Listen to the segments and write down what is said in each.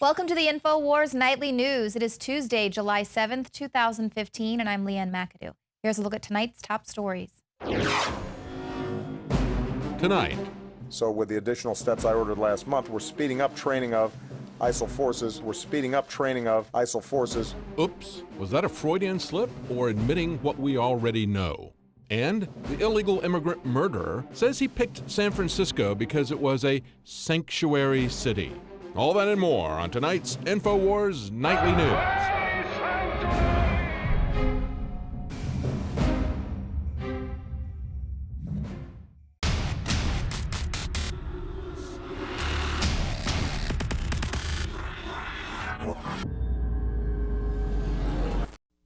Welcome to the Infowars Nightly News. It is Tuesday, July 7th, 2015, and I'm Leanne McAdoo. Here's a look at tonight's top stories. Tonight. So with the additional steps I ordered last month, we're speeding up training of ISIL forces. Oops, was that a Freudian slip or admitting what we already know? And the illegal immigrant murderer says he picked San Francisco because it was a sanctuary city. All that and more on tonight's Infowars Nightly News.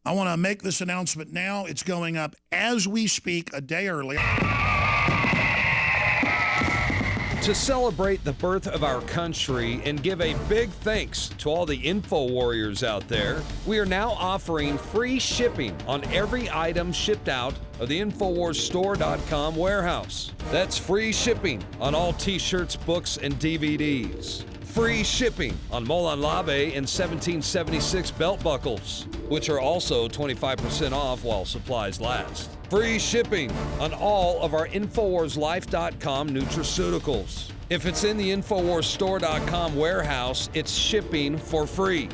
I want to make this announcement now. It's going up as we speak, a day early. To celebrate the birth of our country and give a big thanks to all the info warriors out there, we are now offering free shipping on every item shipped out of the InfoWarsStore.com warehouse. That's free shipping on all t-shirts, books, and DVDs. Free shipping on Molan Labe and 1776 belt buckles, which are also 25% off while supplies last. Free shipping on all of our InfoWarsLife.com nutraceuticals. If it's in the InfoWarsStore.com warehouse, it's shipping for free,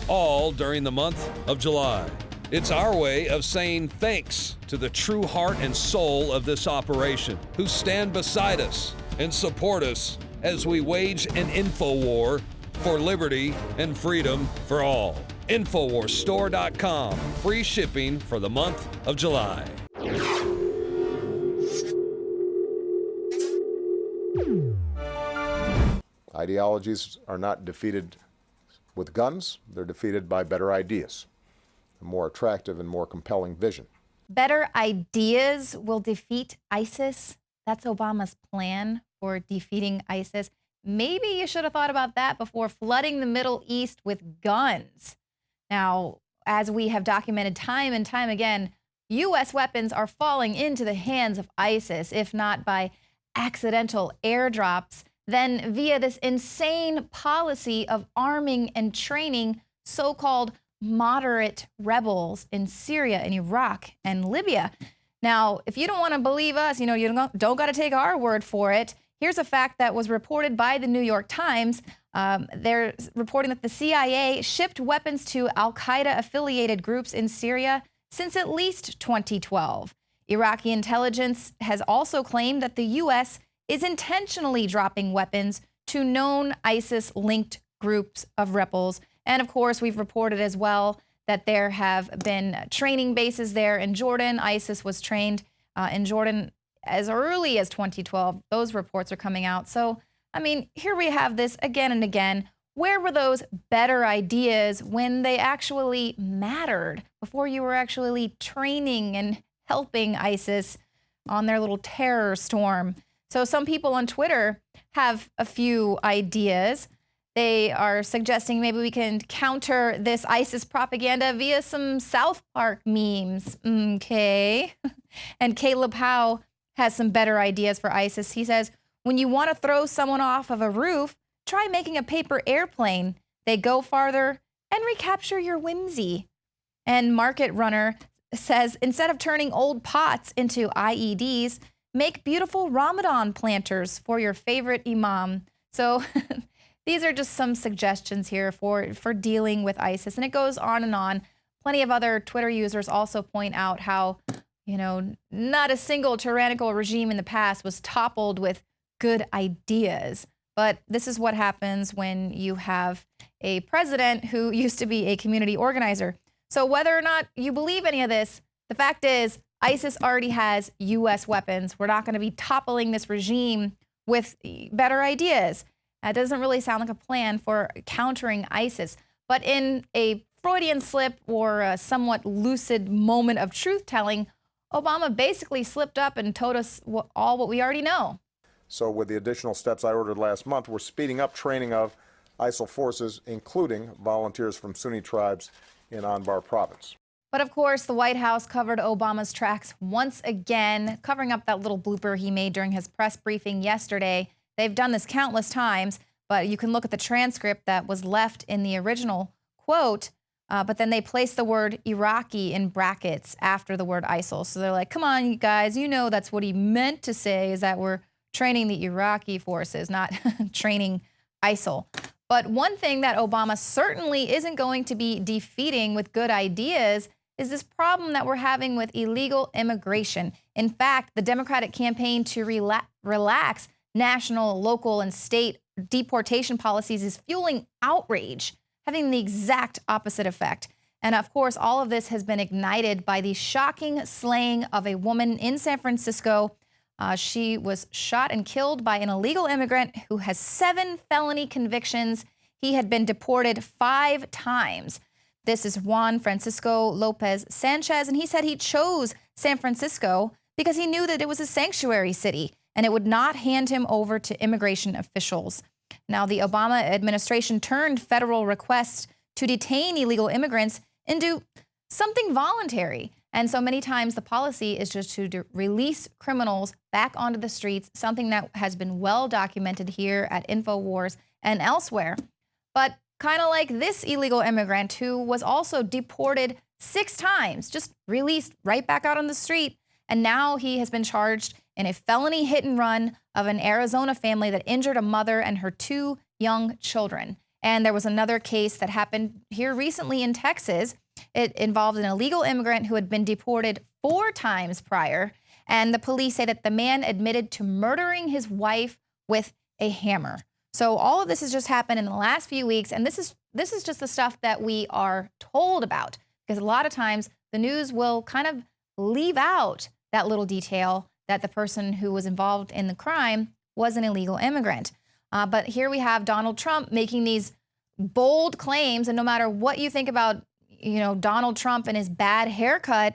all during the month of July. It's our way of saying thanks to the true heart and soul of this operation, who stand beside us and support us as we wage an info war for liberty and freedom for all. InfoWarsStore.com, free shipping for the month of July. Ideologies are not defeated with guns. They're defeated by better ideas, a more attractive and more compelling vision. Better ideas will defeat ISIS. That's Obama's plan for defeating ISIS. Maybe you should have thought about that before flooding the Middle East with guns. Now, as we have documented time and time again, U.S. weapons are falling into the hands of ISIS, if not by accidental airdrops, then via this insane policy of arming and training so-called moderate rebels in Syria and Iraq and Libya. Now, if you don't want to believe us, you don't got to take our word for it. Here's a fact that was reported by the New York Times. They're reporting that the CIA shipped weapons to al-Qaeda-affiliated groups in Syria since at least 2012. Iraqi intelligence has also claimed that the U.S. is intentionally dropping weapons to known ISIS-linked groups of rebels. And of course, we've reported as well that there have been training bases there in Jordan. ISIS was trained in Jordan as early as 2012. Those reports are coming out. So, I mean, here we have this again and again. Where were those better ideas when they actually mattered, before you were actually training and helping ISIS on their little terror storm? So some people on Twitter have a few ideas. They are suggesting maybe we can counter this ISIS propaganda via some South Park memes. Okay. And Caleb Howe has some better ideas for ISIS. He says, when you want to throw someone off of a roof, try making a paper airplane. They go farther and recapture your whimsy. And Market Runner says, instead of turning old pots into IEDs, make beautiful Ramadan planters for your favorite imam. So these are just some suggestions here for dealing with ISIS. And it goes on and on. Plenty of other Twitter users also point out how, not a single tyrannical regime in the past was toppled with good ideas. But this is what happens when you have a president who used to be a community organizer. So whether or not you believe any of this, the fact is ISIS already has U.S. weapons. We're not going to be toppling this regime with better ideas. That doesn't really sound like a plan for countering ISIS. But in a Freudian slip or a somewhat lucid moment of truth-telling, Obama basically slipped up and told us all what we already know. So with the additional steps I ordered last month, we're speeding up training of ISIL forces, including volunteers from Sunni tribes in Anbar province. But of course, the White House covered Obama's tracks once again, covering up that little blooper he made during his press briefing yesterday. They've done this countless times, but you can look at the transcript that was left in the original quote, but then they place the word Iraqi in brackets after the word ISIL. So they're like, come on, you guys, you know that's what he meant to say, is that we're training the Iraqi forces, not training ISIL. But one thing that Obama certainly isn't going to be defeating with good ideas is this problem that we're having with illegal immigration. In fact, the Democratic campaign to relax national, local, and state deportation policies is fueling outrage, having the exact opposite effect. And of course, all of this has been ignited by the shocking slaying of a woman in San Francisco. She was shot and killed by an illegal immigrant who has 7 felony convictions. He had been deported 5 times. This is Juan Francisco Lopez Sanchez, and he said he chose San Francisco because he knew that it was a sanctuary city and it would not hand him over to immigration officials. Now, the Obama administration turned federal requests to detain illegal immigrants into something voluntary. And so many times the policy is just to release criminals back onto the streets, something that has been well documented here at Infowars and elsewhere. But kind of like this illegal immigrant who was also deported 6 times, just released right back out on the street. And now he has been charged in a felony hit and run of an Arizona family that injured a mother and her 2 young children. And there was another case that happened here recently in Texas. It involved an illegal immigrant who had been deported 4 times prior. And the police say that the man admitted to murdering his wife with a hammer. So all of this has just happened in the last few weeks. And this is just the stuff that we are told about, because a lot of times the news will kind of leave out that little detail that the person who was involved in the crime was an illegal immigrant. But here we have Donald Trump making these bold claims. And no matter what you think about, Donald Trump and his bad haircut,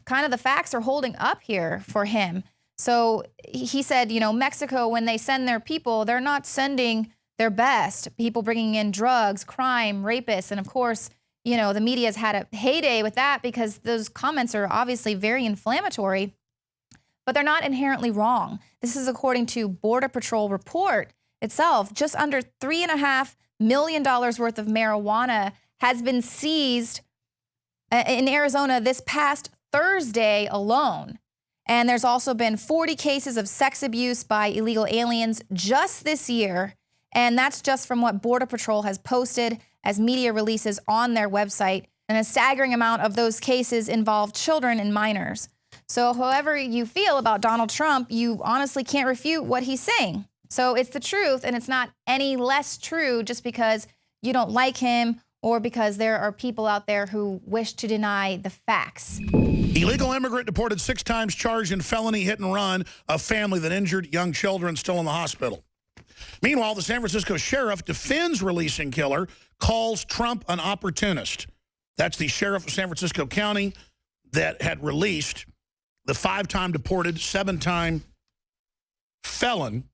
kind of the facts are holding up here for him. So he said, Mexico, when they send their people, they're not sending their best. People bringing in drugs, crime, rapists. And of course, the media has had a heyday with that because those comments are obviously very inflammatory, but they're not inherently wrong. This is according to Border Patrol report itself. Just under $3.5 million worth of marijuana has been seized in Arizona this past Thursday alone. And there's also been 40 cases of sex abuse by illegal aliens just this year. And that's just from what Border Patrol has posted as media releases on their website. And a staggering amount of those cases involve children and minors. So however you feel about Donald Trump, you honestly can't refute what he's saying. So it's the truth, and it's not any less true just because you don't like him or because there are people out there who wish to deny the facts. Illegal immigrant deported 6 times, charged in felony hit and run, a family that injured young children still in the hospital. Meanwhile, the San Francisco sheriff defends releasing killer, calls Trump an opportunist. That's the sheriff of San Francisco County that had released the 5-time deported, 7-time felon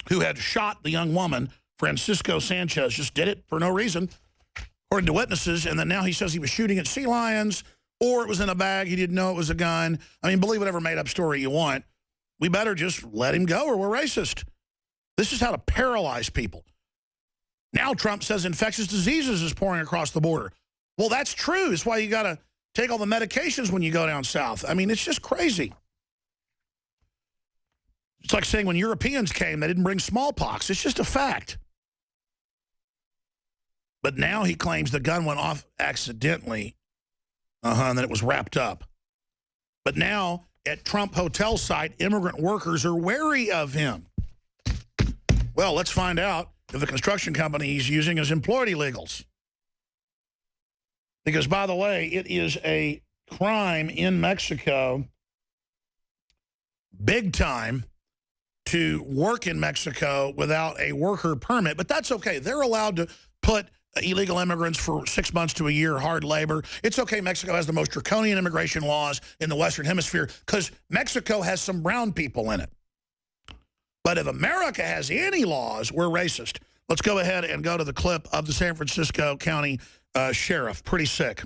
who had shot the young woman. Francisco Sanchez just did it for no reason, according to witnesses, and then now he says he was shooting at sea lions, or it was in a bag, he didn't know it was a gun. I mean, believe whatever made-up story you want. We better just let him go or we're racist. This is how to paralyze people. Now Trump says infectious diseases is pouring across the border. Well, that's true. It's why you got to take all the medications when you go down south. I mean, it's just crazy. It's like saying when Europeans came, they didn't bring smallpox. It's just a fact. But now he claims the gun went off accidentally, and then it was wrapped up. But now at Trump hotel site, immigrant workers are wary of him. Well, let's find out if the construction company he's using has employed illegals. Because, by the way, it is a crime in Mexico, big time, to work in Mexico without a worker permit. But that's okay. They're allowed to put illegal immigrants for 6 months to a year, hard labor. It's okay. Mexico has the most draconian immigration laws in the Western Hemisphere because Mexico has some brown people in it. But if America has any laws, we're racist. Let's go ahead and go to the clip of the San Francisco County sheriff. Pretty sick.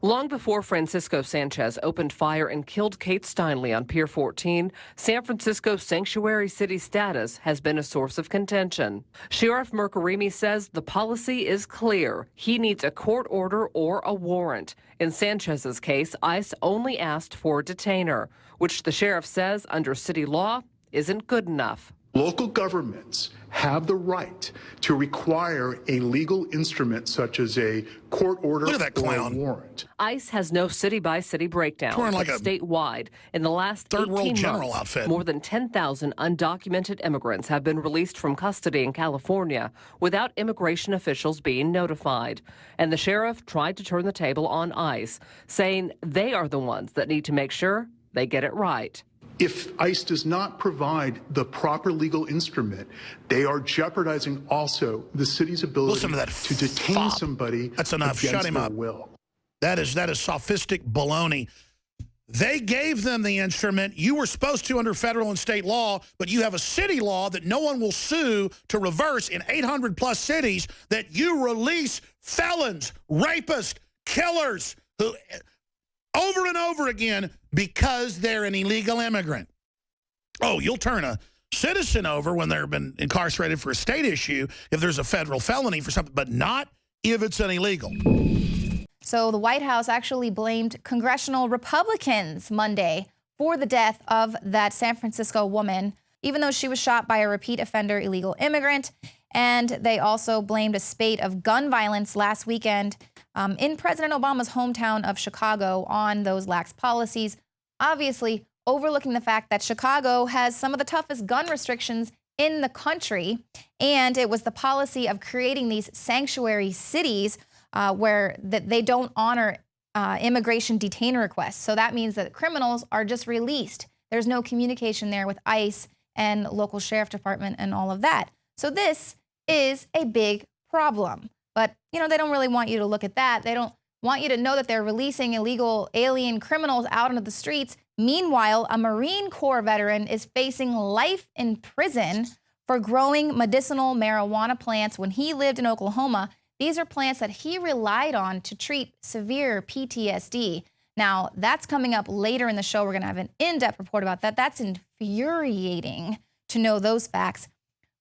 Long before Francisco Sanchez opened fire and killed Kate Steinle on Pier 14, San Francisco's sanctuary city status has been a source of contention. Sheriff Mercarimi says the policy is clear. He needs a court order or a warrant. In Sanchez's case, ICE only asked for a detainer, which the sheriff says under city law isn't good enough. Local governments have the right to require a legal instrument such as a court order Look at that or a clown. warrant. ICE has no city-by-city breakdown, Touring like but a statewide. In the last third 18 world general months, outfit. more than 10,000 undocumented immigrants have been released from custody in California without immigration officials being notified. And the sheriff tried to turn the table on ICE, saying they are the ones that need to make sure they get it right. If ICE does not provide the proper legal instrument, they are jeopardizing also the city's ability Listen to that to detain fop. somebody That's enough. against Shut him their up. will. That is sophistic baloney. They gave them the instrument. You were supposed to under federal and state law, but you have a city law that no one will sue to reverse in 800-plus cities that you release felons, rapists, killers, who over and over again because they're an illegal immigrant. Oh, you'll turn a citizen over when they've been incarcerated for a state issue if there's a federal felony for something, but not if it's an illegal. So the White House actually blamed congressional Republicans Monday for the death of that San Francisco woman, even though she was shot by a repeat offender illegal immigrant. And they also blamed a spate of gun violence last weekend in President Obama's hometown of Chicago on those lax policies, obviously overlooking the fact that Chicago has some of the toughest gun restrictions in the country. And it was the policy of creating these sanctuary cities where they don't honor immigration detainer requests. So that means that criminals are just released. There's no communication there with ICE and local sheriff department and all of that. So this is a big problem. But, you know, they don't really want you to look at that. They don't want you to know that they're releasing illegal alien criminals out into the streets. Meanwhile, a Marine Corps veteran is facing life in prison for growing medicinal marijuana plants when he lived in Oklahoma. These are plants that he relied on to treat severe PTSD. Now, that's coming up later in the show. We're going to have an in-depth report about that. That's infuriating to know those facts.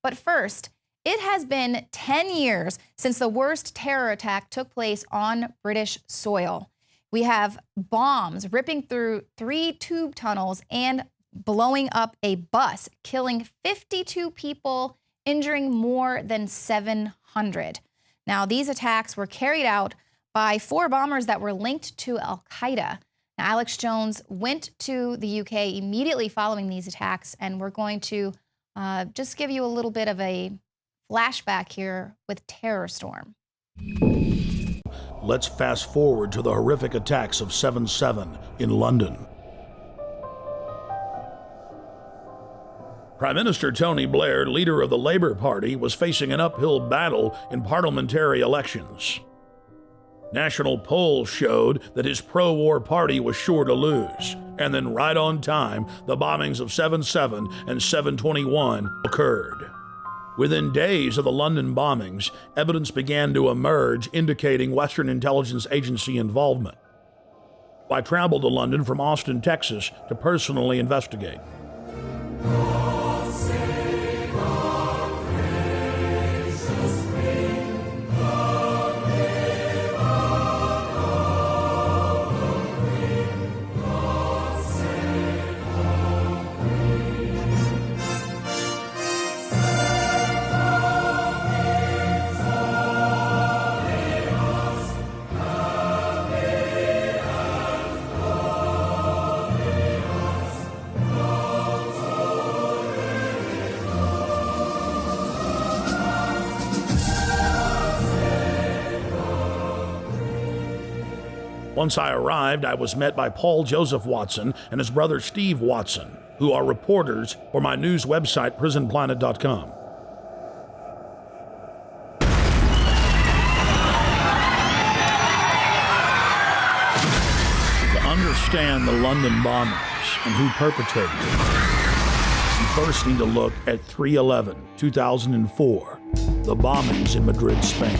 But first, it has been 10 years since the worst terror attack took place on British soil. We have bombs ripping through 3 tube tunnels and blowing up a bus, killing 52 people, injuring more than 700. Now, these attacks were carried out by 4 bombers that were linked to Al-Qaeda. Now, Alex Jones went to the UK immediately following these attacks, and we're going to just give you a little bit of a flashback here with Terror Storm. Let's fast forward to the horrific attacks of 7/7 in London. Prime Minister Tony Blair, leader of the Labour Party, was facing an uphill battle in parliamentary elections. National polls showed that his pro-war party was sure to lose. And then right on time, the bombings of 7/7 and 7/21 occurred. Within days of the London bombings, evidence began to emerge indicating Western intelligence agency involvement. I traveled to London from Austin, Texas, to personally investigate. Once I arrived, I was met by Paul Joseph Watson and his brother Steve Watson, who are reporters for my news website, prisonplanet.com. To understand the London bombings and who perpetrated them, you first need to look at 3/11/2004, the bombings in Madrid, Spain.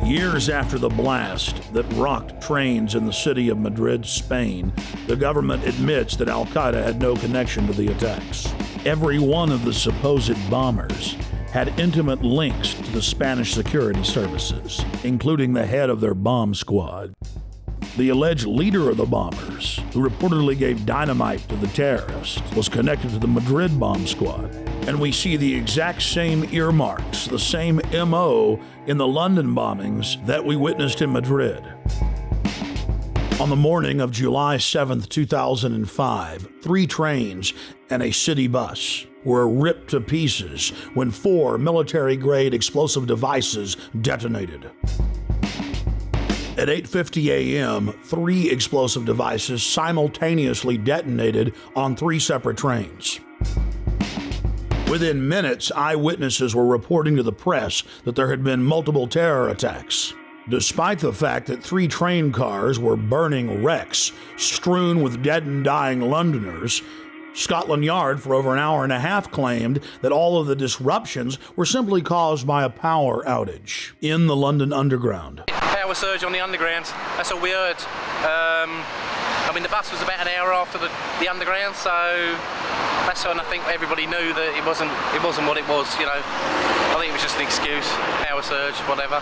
Years after the blast that rocked trains in the city of Madrid, Spain, the government admits that Al-Qaeda had no connection to the attacks. Every one of the supposed bombers had intimate links to the Spanish security services, including the head of their bomb squad. The alleged leader of the bombers, who reportedly gave dynamite to the terrorists, was connected to the Madrid bomb squad. And we see the exact same earmarks, the same MO in the London bombings that we witnessed in Madrid. On the morning of July 7, 2005, 3 trains and a city bus were ripped to pieces when 4 military-grade explosive devices detonated. At 8:50 a.m., 3 explosive devices simultaneously detonated on 3 separate trains. Within minutes, eyewitnesses were reporting to the press that there had been multiple terror attacks. Despite the fact that 3 train cars were burning wrecks strewn with dead and dying Londoners, Scotland Yard for over an hour and a half claimed that all of the disruptions were simply caused by a power outage in the London Underground. Power surge on the Underground, that's all we heard. I mean, the bus was about an hour after the Underground, so that's when I think everybody knew that it wasn't what it was, you know. I think it was just an excuse, power surge, whatever.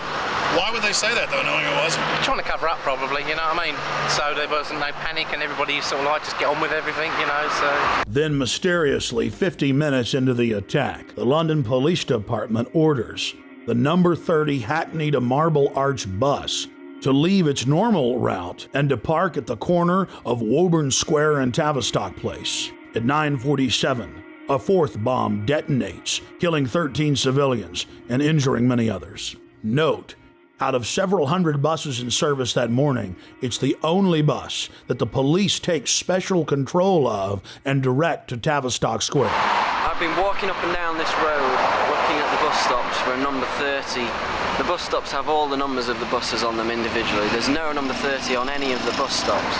Why would they say that, though, knowing it wasn't? Trying to cover up, probably, you know what I mean? So there wasn't no panic and everybody sort of like, just get on with everything, you know, so. Then mysteriously, 50 minutes into the attack, the London Police Department orders the number 30 Hackney to Marble Arch bus to leave its normal route and to park at the corner of Woburn Square and Tavistock Place. At 9:47, a 4th bomb detonates, killing 13 civilians and injuring many others. Note, out of several hundred buses in service that morning, it's the only bus that the police take special control of and direct to Tavistock Square. I've been walking up and down this road, looking at the bus stops for a number 30. The bus stops have all the numbers of the buses on them individually. There's no number 30 on any of the bus stops.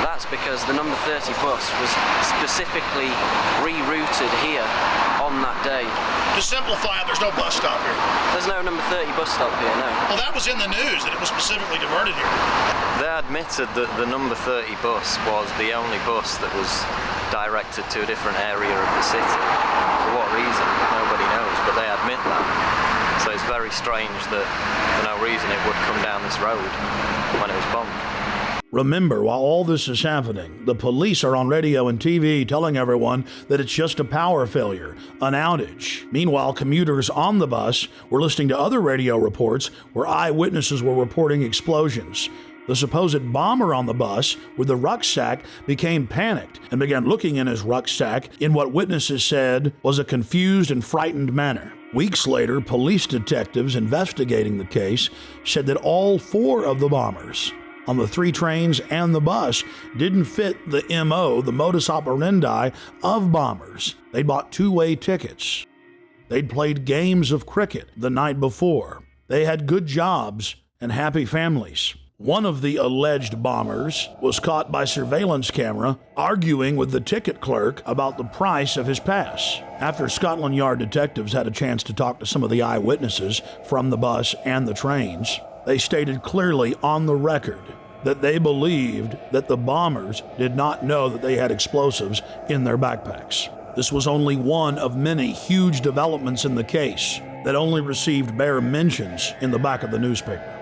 That's because the number 30 bus was specifically rerouted here on that day. To simplify it, there's no bus stop here. There's no number 30 bus stop here, no. Well, that was in the news, that it was specifically diverted here. They admitted that the number 30 bus was the only bus that was directed to a different area of the city. For what reason? Nobody knows, but they admit that. So it's very strange that for no reason it would come down this road when it was bombed. Remember, while all this is happening, the police are on radio and TV telling everyone that it's just a power failure, an outage. Meanwhile, commuters on the bus were listening to other radio reports where eyewitnesses were reporting explosions. The supposed bomber on the bus with the rucksack became panicked and began looking in his rucksack in what witnesses said was a confused and frightened manner. Weeks later, police detectives investigating the case said that all 4 of the bombers on the 3 trains and the bus didn't fit the MO, the modus operandi of bombers. They bought 2-way tickets. They'd played games of cricket the night before. They had good jobs and happy families. One of the alleged bombers was caught by surveillance camera arguing with the ticket clerk about the price of his pass. After Scotland Yard detectives had a chance to talk to some of the eyewitnesses from the bus and the trains, they stated clearly on the record that they believed that the bombers did not know that they had explosives in their backpacks. This was only one of many huge developments in the case that only received bare mentions in the back of the newspaper.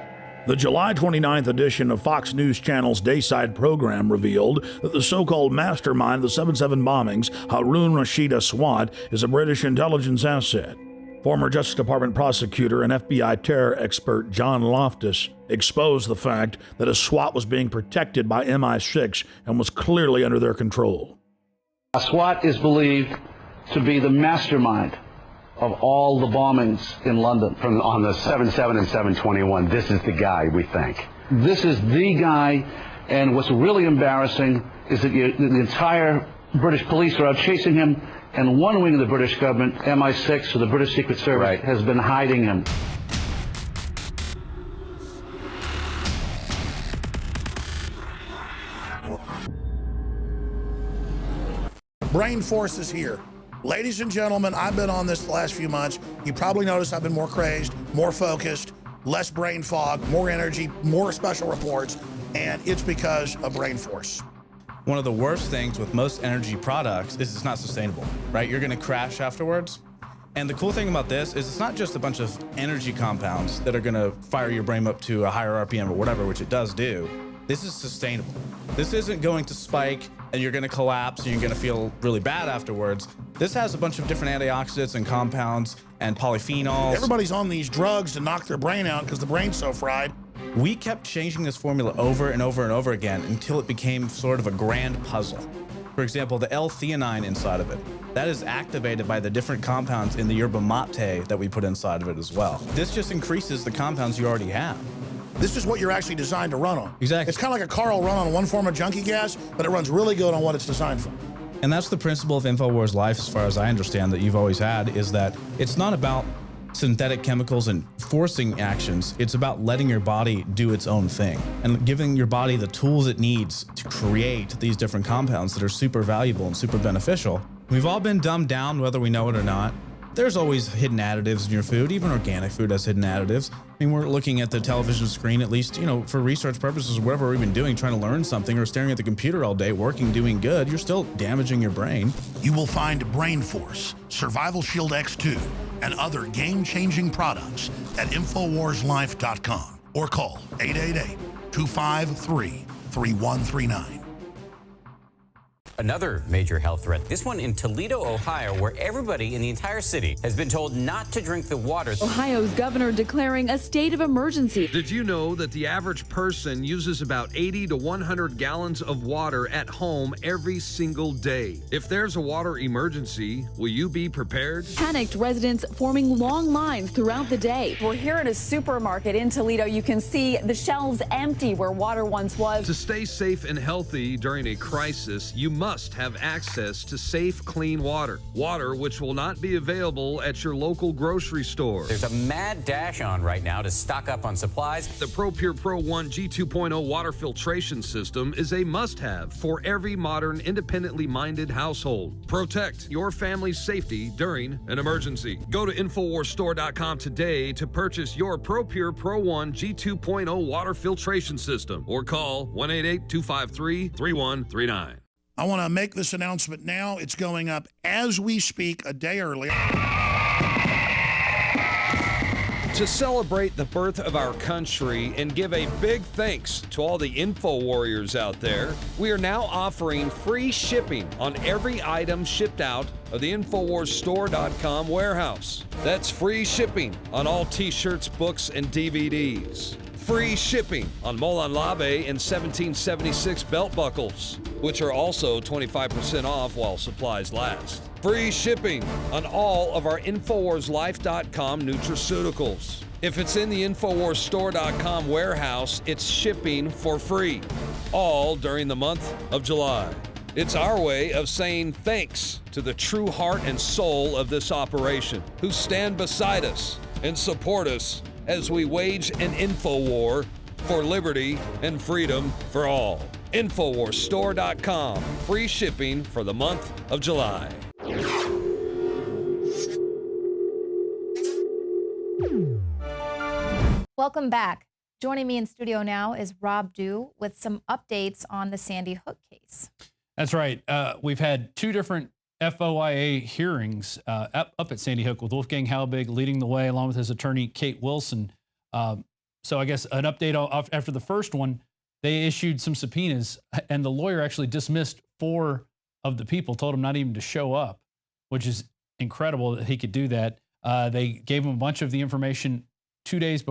The July 29th edition of Fox News Channel's Dayside program revealed that the so-called mastermind of the 7/7 bombings, Harun Rashid Aswad, is a British intelligence asset. Former Justice Department prosecutor and FBI terror expert John Loftus exposed the fact that Aswad was being protected by MI6 and was clearly under their control. Aswad is believed to be the mastermind of all the bombings in London. On the 7/7 and 7/21, this is the guy, we think. This is the guy, and what's really embarrassing is that the entire British police are out chasing him, and one wing of the British government, MI6, or the British Secret Service, has been hiding him. Brain Force is here. Ladies and gentlemen, I've been on this the last few months. You probably noticed I've been more crazed, more focused. less brain fog, more energy, more special reports, and it's because of Brain Force. One of the worst things with most energy products is it's not sustainable, right? You're gonna crash afterwards. And the cool thing about this is it's not just a bunch of energy compounds that are gonna fire your brain up to a higher RPM or whatever, which it does do. This is sustainable. This isn't going to spike and you're gonna collapse and you're gonna feel really bad afterwards. This has a bunch of different antioxidants and compounds and polyphenols. Everybody's on these drugs to knock their brain out because the brain's so fried. We kept changing this formula over and over and over again until it became sort of a grand puzzle. For example, the L-theanine inside of it, that is activated by the different compounds in the yerba mate that we put inside of it as well. This just increases the compounds you already have. This is what you're actually designed to run on. Exactly. It's kind of like a car will run on one form of junkie gas, but it runs really good on what it's designed for. And that's the principle of Infowars Life, as far as I understand, that you've always had, is that it's not about synthetic chemicals and forcing actions. It's about letting your body do its own thing and giving your body the tools it needs to create these different compounds that are super valuable and super beneficial. We've all been dumbed down, whether we know it or not. There's always hidden additives in your food. Even organic food has hidden additives. I mean, we're looking at the television screen, at least, you know, for research purposes, whatever we've been doing, trying to learn something, or staring at the computer all day, working, doing good, you're still damaging your brain. You will find Brain Force, Survival Shield X2, and other game-changing products at InfoWarsLife.com or call 888-253-3139. Another major health threat, this one in Toledo, Ohio, where everybody in the entire city has been told not to drink the water. Ohio's governor declaring a state of emergency. Did you know that the average person uses about 80 to 100 gallons of water at home every single day? If there's a water emergency, will you be prepared? Panicked residents forming long lines throughout the day. We're here at a supermarket in Toledo. You can see the shelves empty where water once was. To stay safe and healthy during a crisis, you must have access to safe, clean water. Water which will not be available at your local grocery store. There's a mad dash on right now to stock up on supplies. The ProPure Pro 1 G2.0 water filtration system is a must-have for every modern, independently minded household. Protect your family's safety during an emergency. Go to InfoWarsStore.com today to purchase your ProPure Pro 1 G2.0 water filtration system or call 1-888-253-3139. I want to make this announcement now. It's going up as we speak, a day early. To celebrate the birth of our country and give a big thanks to all the info warriors out there, we are now offering free shipping on every item shipped out of the InfoWarsStore.com warehouse. That's free shipping on all t-shirts, books, and DVDs. Free shipping on Moulin Labe and 1776 belt buckles, which are also 25% off while supplies last. Free shipping on all of our InfoWarsLife.com nutraceuticals. If it's in the InfoWarsStore.com warehouse, it's shipping for free, all during the month of July. It's our way of saying thanks to the true heart and soul of this operation, who stand beside us and support us as we wage an info war for liberty and freedom for all. InfoWarsStore.com. Free shipping for the month of July. Welcome back. Joining me in studio now is Rob Dew with some updates on the Sandy Hook case. That's right. We've had two different FOIA hearings up at Sandy Hook with Wolfgang Halbig leading the way along with his attorney, Kate Wilson. So I guess an update after the first one, they issued some subpoenas and the lawyer actually dismissed 4 of the people, told him not even to show up, which is incredible that he could do that. They gave him a bunch of the information 2 days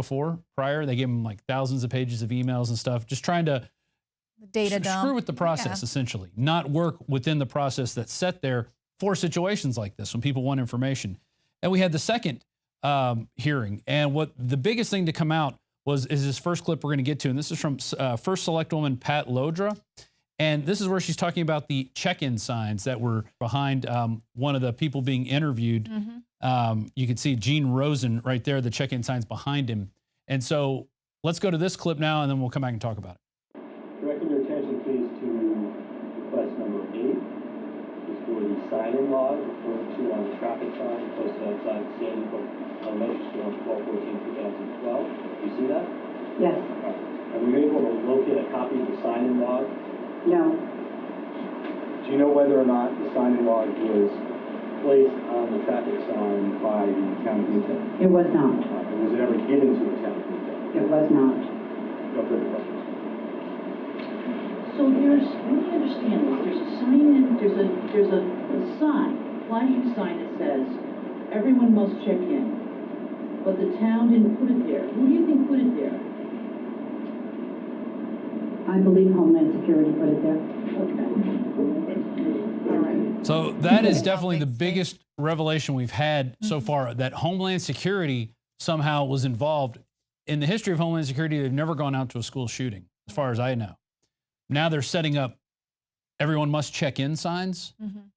prior. They gave him like thousands of pages of emails and stuff, just trying to data dump. Screw with the process, essentially, not work within the process that's set there for situations like this when people want information. And we had the second hearing, and what the biggest thing to come out is this first clip we're going to get to, and this is from First Select Woman Pat Lodra, and this is where she's talking about the check-in signs that were behind one of the people being interviewed. Mm-hmm. You can see Gene Rosen right there, the check-in signs behind him. And so let's go to this clip now, and then we'll come back and talk about it. Directing your attention, please, to request number 8. It's for the the sign-in log referred to on the traffic sign posted outside Sandy Hook Elementary School on 12/14/2012. Do you see that? Yes. Are we able to locate a copy of the sign-in log? No. Do you know whether or not the sign-in log was placed on the traffic sign by the town detail? It was not. And was it ever given to the town detail? It was not. No further questions. So let me understand this. There's a sign there's a sign, a flashing sign that says, everyone must check in. But the town didn't put it there. Who do you think put it there? I believe Homeland Security put it there. Okay. All right. So that is definitely the biggest revelation we've had so far, that Homeland Security somehow was involved. In the history of Homeland Security, they've never gone out to a school shooting, as far as I know. Now they're setting up everyone must check in signs.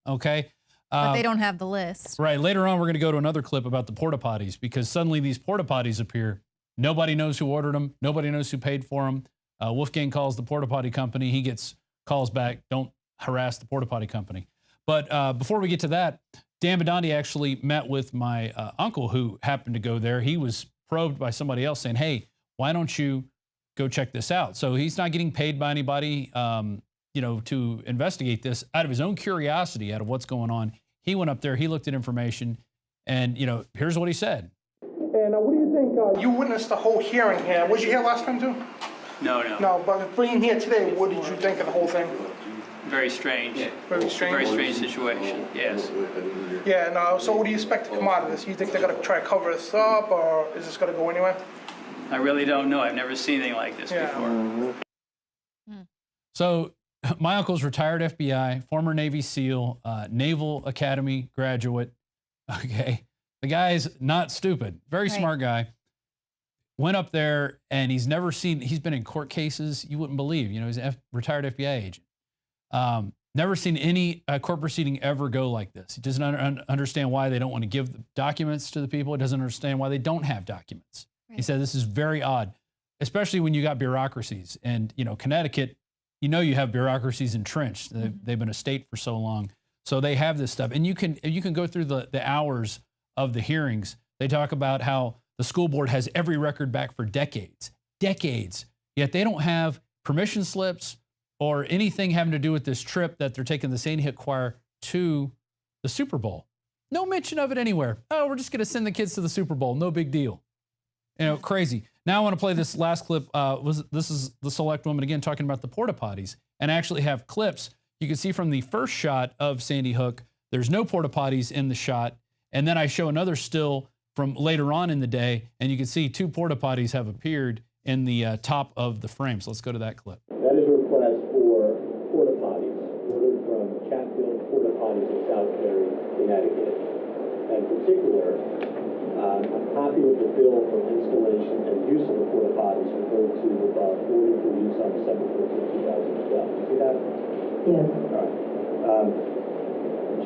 Okay. But they don't have the list. Right. Later on, we're going to go to another clip about the porta potties, because suddenly these porta potties appear. Nobody knows who ordered them. Nobody knows who paid for them. Wolfgang calls the porta potty company. He gets calls back. Don't harass the porta potty company. But before we get to that, Dan Bidondi actually met with my uncle who happened to go there. He was probed by somebody else saying, hey, why don't you go check this out? So he's not getting paid by anybody, to investigate this. Out of his own curiosity, out of what's going on, he went up there, he looked at information, and, here's what he said. And what do you think? You witnessed the whole hearing here. Was you here last time too? No. No, but being here today, what did you think of the whole thing? Very strange. Very strange? Very strange situation, yes. Yeah, no, so what do you expect to come out of this? You think they're going to try to cover this up, or is this going to go anywhere? I really don't know. I've never seen anything like this before. So my uncle's retired FBI, former Navy SEAL, Naval Academy graduate. Okay. The guy's not stupid. Very smart guy. Went up there, and he's been in court cases you wouldn't believe. He's a retired FBI agent. Never seen any court proceeding ever go like this. He doesn't understand why they don't want to give the documents to the people. He doesn't understand why they don't have documents. He said this is very odd, especially when you got bureaucracies. And, Connecticut, you have bureaucracies entrenched. They've been a state for so long. So they have this stuff. And you can go through the hours of the hearings. They talk about how the school board has every record back for decades, yet they don't have permission slips or anything having to do with this trip that they're taking the Sandy Hook Choir to the Super Bowl. No mention of it anywhere. Oh, we're just going to send the kids to the Super Bowl. No big deal. Crazy. Now I want to play this last clip. This is the select woman again talking about the porta potties, and I actually have clips. You can see from the first shot of Sandy Hook, there's no porta potties in the shot. And then I show another still from later on in the day, and you can see two porta potties have appeared in the top of the frame. So let's go to that clip. That is a request for porta potties ordered from Chatfield Porta Potties in Southbury, Connecticut. In particular, a copy of the bill for installation and use of the porta potties referred to order for use on December 14, 2012. You see that? Yes. All right.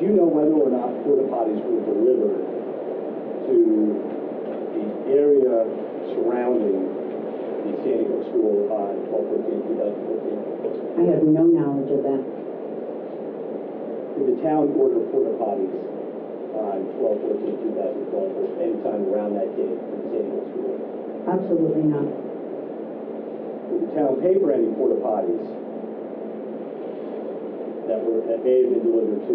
Do you know whether or not porta potties were delivered to the area surrounding the Sandy Hook School on 12/14/2014? I have no knowledge of that. Did the town order porta potties on 12/14/2012 or any time around that date for the Sandy Hook School? Absolutely not. Did the town pay for any porta potties that may have been delivered to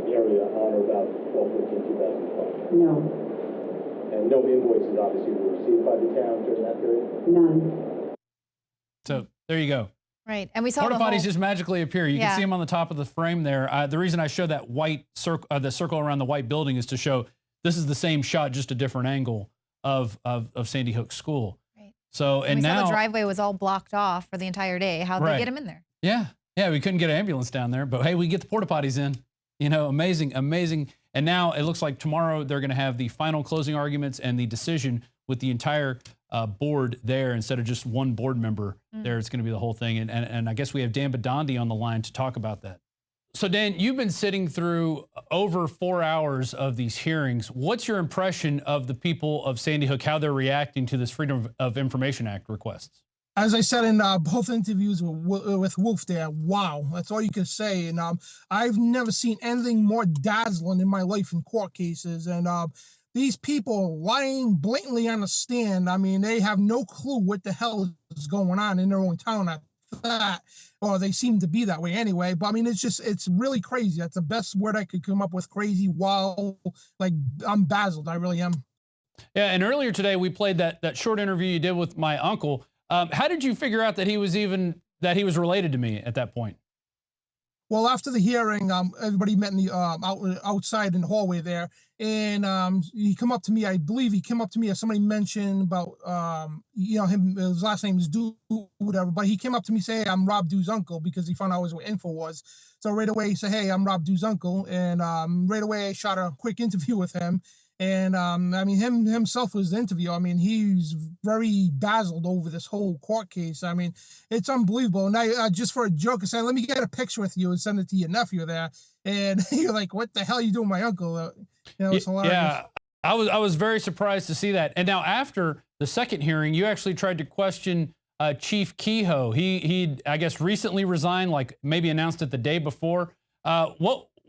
the area on or about 12/14/2012? No. And no invoices obviously were received by the town during that period? None. So there you go. Right. And we saw Porta the potties whole... just magically appear. You can see them on the top of the frame there. The reason I show that white circle, the circle around the white building, is to show this is the same shot, just a different angle of Sandy Hook School. Right. So And we now saw the driveway was all blocked off for the entire day. How'd they get him in there? Yeah, we couldn't get an ambulance down there, but hey, we get the porta potties in. Amazing. And now it looks like tomorrow they're going to have the final closing arguments and the decision with the entire board there instead of just one board member there. It's going to be the whole thing. And I guess we have Dan Bidondi on the line to talk about that. So Dan, you've been sitting through over 4 hours of these hearings. What's your impression of the people of Sandy Hook, how they're reacting to this Freedom of Information Act requests? as I said in both interviews with Wolf there, wow, that's all you can say. And I've never seen anything more dazzling in my life in court cases. And these people lying blatantly on the stand. I mean, they have no clue what the hell is going on in their own town at that, or they seem to be that way anyway. But I mean, it's really crazy. That's the best word I could come up with. Crazy. Wow. Like, I'm dazzled. I really am. Yeah. And earlier today, we played that short interview you did with my uncle. How did you figure out that he was related to me at that point? Well, after the hearing, everybody met in the outside in the hallway there, and he come up to me. I believe he came up to me as somebody mentioned about him. His last name is Du, whatever. But he came up to me saying, "Hey, I'm Rob Du's uncle," because he found out I was with Infowars. So right away he said, "Hey, I'm Rob Du's uncle," and right away I shot a quick interview with him. And I mean, himself was the interview. I mean, he's very dazzled over this whole court case. I mean, it's unbelievable. And I just for a joke, I said, "Let me get a picture with you and send it to your nephew there." And you're like, "What the hell are you doing, my uncle?" It's hilarious. Yeah, I was very surprised to see that. And now after the second hearing, you actually tried to question Chief Kehoe. He I guess recently resigned, like maybe announced it the day before.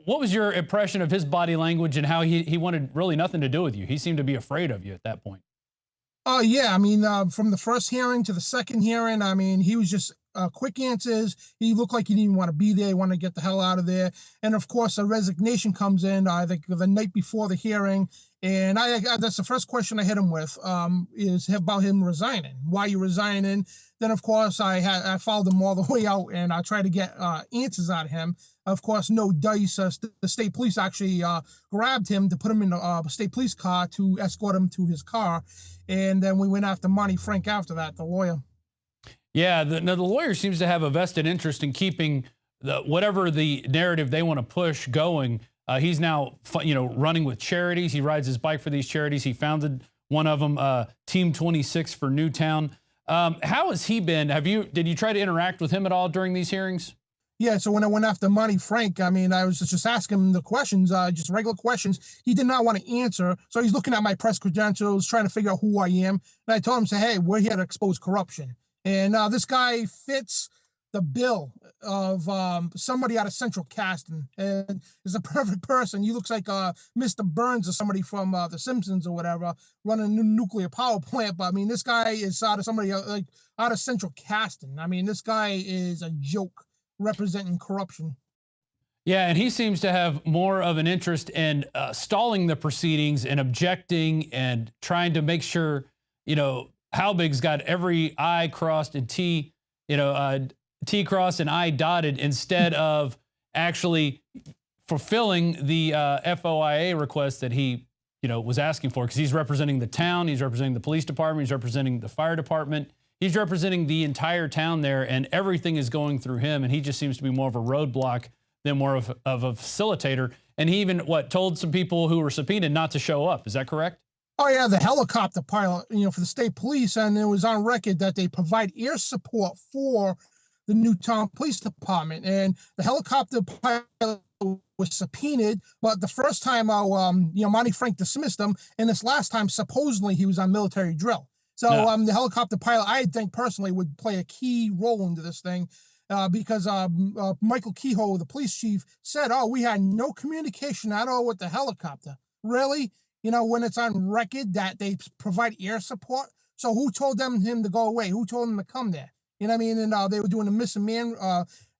What was your impression of his body language and how he wanted really nothing to do with you? He seemed to be afraid of you at that point. Oh, yeah. I mean, from the first hearing to the second hearing, I mean, he was just quick answers. He looked like he didn't even want to be there. He wanted to get the hell out of there. And of course, a resignation comes in, I think the night before the hearing. And that's the first question I hit him with, is about him resigning. Why are you resigning? Then, of course, I followed him all the way out, and I tried to get answers out of him. Of course, no dice. The state police actually grabbed him to put him in a state police car to escort him to his car. And then we went after Monty Frank after that, the lawyer. Yeah, the lawyer seems to have a vested interest in keeping whatever the narrative they want to push going. He's now, running with charities. He rides his bike for these charities. He founded one of them, Team 26 for Newtown. How has he been? Did you try to interact with him at all during these hearings? Yeah, so when I went after Monty Frank, I mean, I was just asking him the questions, just regular questions. He did not want to answer, so he's looking at my press credentials, trying to figure out who I am. And I told him, say, "Hey, we're here to expose corruption." And this guy fits the bill of somebody out of Central Casting, and is a perfect person. He looks like Mr. Burns or somebody from The Simpsons or whatever, running a nuclear power plant. But I mean, this guy is out of somebody out of Central Casting. I mean, this guy is a joke, representing corruption. Yeah, and he seems to have more of an interest in stalling the proceedings and objecting and trying to make sure, Halbig's got every I crossed and T crossed and I dotted, instead of actually fulfilling the FOIA request that he, was asking for, because he's representing the town, he's representing the police department, he's representing the fire department. He's representing the entire town there, and everything is going through him, and he just seems to be more of a roadblock than more of a facilitator. And he even, told some people who were subpoenaed not to show up. Is that correct? Oh, yeah, the helicopter pilot, for the state police, and it was on record that they provide air support for the Newtown Police Department. And the helicopter pilot was subpoenaed, but the first time, Monty Frank dismissed him, and this last time, supposedly, he was on military drill. So the helicopter pilot, I think personally, would play a key role into this thing because Michael Kehoe, the police chief, said, "Oh, we had no communication at all with the helicopter." Really? When it's on record that they provide air support. So who told him to go away? Who told him to come there? You know what I mean? And they were doing a missing man,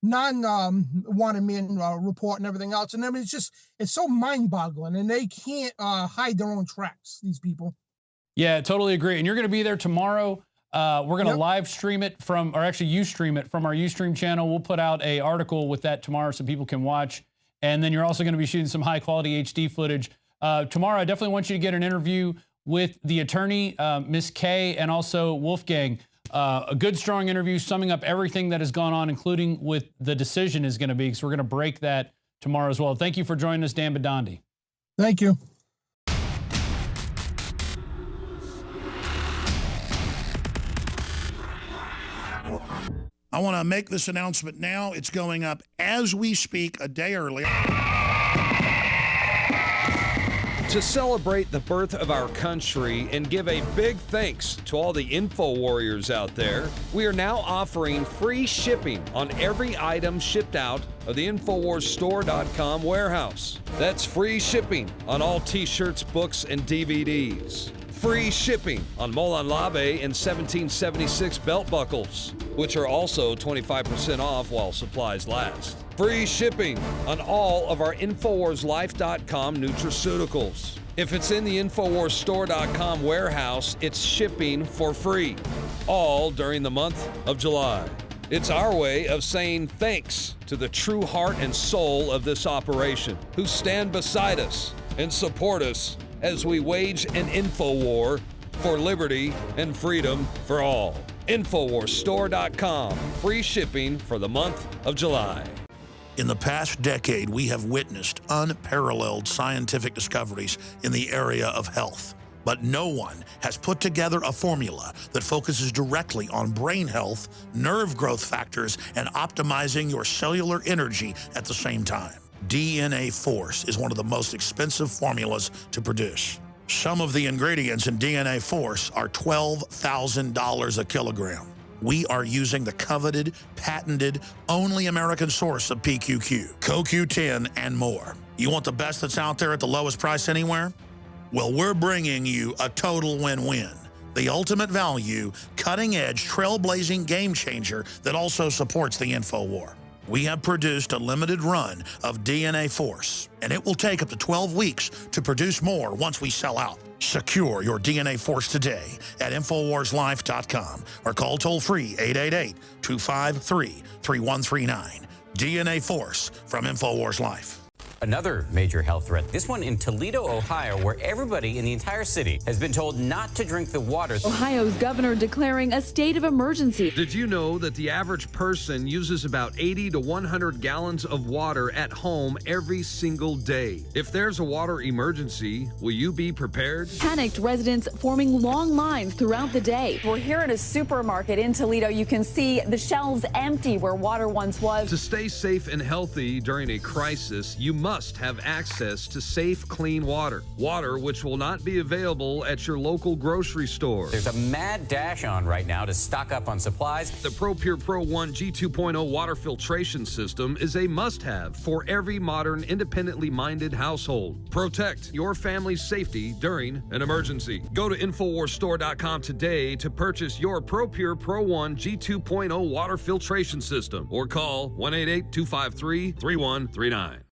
non-wanted man report and everything else. And I mean, it's so mind-boggling, and they can't hide their own tracks, these people. Yeah, totally agree. And you're going to be there tomorrow. We're going to live stream it you stream it from our Ustream channel. We'll put out an article with that tomorrow so people can watch. And then you're also going to be shooting some high quality HD footage. Tomorrow, I definitely want you to get an interview with the attorney, Miss Kay, and also Wolfgang. A good, strong interview summing up everything that has gone on, including with the decision is going to be. So we're going to break that tomorrow as well. Thank you for joining us, Dan Bidondi. Thank you. I want to make this announcement now. It's going up as we speak, a day early. To celebrate the birth of our country and give a big thanks to all the info warriors out there, we are now offering free shipping on every item shipped out of the InfoWarsStore.com warehouse. That's free shipping on all t-shirts, books, and DVDs. Free shipping on Molon Labe and 1776 belt buckles, which are also 25% off while supplies last. Free shipping on all of our InfoWarsLife.com nutraceuticals. If it's in the InfoWarsStore.com warehouse, it's shipping for free, all during the month of July. It's our way of saying thanks to the true heart and soul of this operation, who stand beside us and support us as we wage an info war for liberty and freedom for all. InfoWarsStore.com, free shipping for the month of July. In the past decade, we have witnessed unparalleled scientific discoveries in the area of health. But no one has put together a formula that focuses directly on brain health, nerve growth factors, and optimizing your cellular energy at the same time. DNA Force is one of the most expensive formulas to produce. Some of the ingredients in DNA Force are $12,000 a kilogram. We are using the coveted, patented, only American source of PQQ, CoQ10, and more. You want the best that's out there at the lowest price anywhere? Well, we're bringing you a total win-win. The ultimate value, cutting-edge, trailblazing game changer that also supports the info war. We have produced a limited run of DNA Force, and it will take up to 12 weeks to produce more once we sell out. Secure your DNA Force today at InfoWarsLife.com or call toll-free 888-253-3139. DNA Force from InfoWars Life. Another major health threat, this one in Toledo, Ohio, where everybody in the entire city has been told not to drink the water. Ohio's governor declaring a state of emergency. Did you know that the average person uses about 80 to 100 gallons of water at home every single day? If there's a water emergency, will you be prepared? Panicked residents forming long lines throughout the day. We're here at a supermarket in Toledo. You can see the shelves empty where water once was. To stay safe and healthy during a crisis, you must have access to safe, clean water. Water which will not be available at your local grocery store. There's a mad dash on right now to stock up on supplies. The ProPure Pro 1 G2.0 water filtration system is a must-have for every modern, independently minded household. Protect your family's safety during an emergency. Go to InfoWarsStore.com today to purchase your ProPure Pro 1 G2.0 water filtration system or call 1-888-253-3139.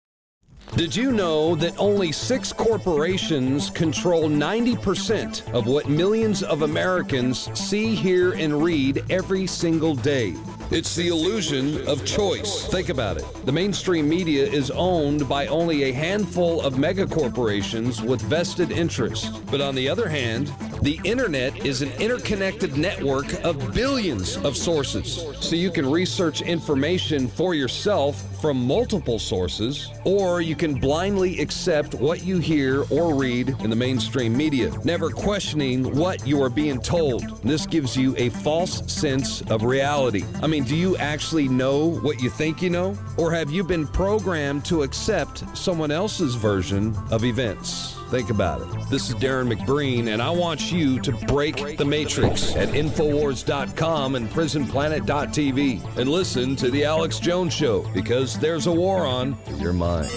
Did you know that only 6 corporations control 90% of what millions of Americans see, hear, and read every single day? It's the illusion of choice. Think about it. The mainstream media is owned by only a handful of megacorporations with vested interests. But on the other hand, the internet is an interconnected network of billions of sources. So you can research information for yourself from multiple sources, or you can blindly accept what you hear or read in the mainstream media, never questioning what you are being told. This gives you a false sense of reality. I mean, do you actually know what you think you know? Or have you been programmed to accept someone else's version of events? Think about it. This is Darren McBreen, and I want you to break the matrix at Infowars.com and PrisonPlanet.tv and listen to The Alex Jones Show, because there's a war on your mind.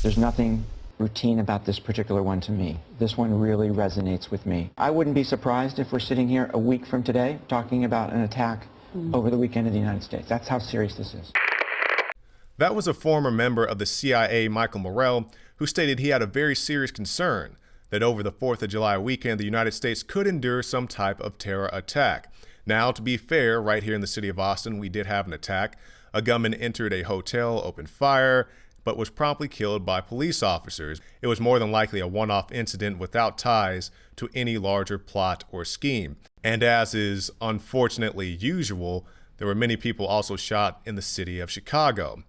There's nothing routine about this particular one to me. This one really resonates with me. I wouldn't be surprised if we're sitting here a week from today talking about an attack over the weekend in the United States. That's how serious this is. That was a former member of the CIA, Michael Morrell, who stated he had a very serious concern that over the 4th of July weekend, the United States could endure some type of terror attack. Now, to be fair, right here in the city of Austin, we did have an attack. A gunman entered a hotel, opened fire, but was promptly killed by police officers. It was more than likely a one-off incident without ties to any larger plot or scheme. And as is unfortunately usual, There were many people also shot in the city of Chicago.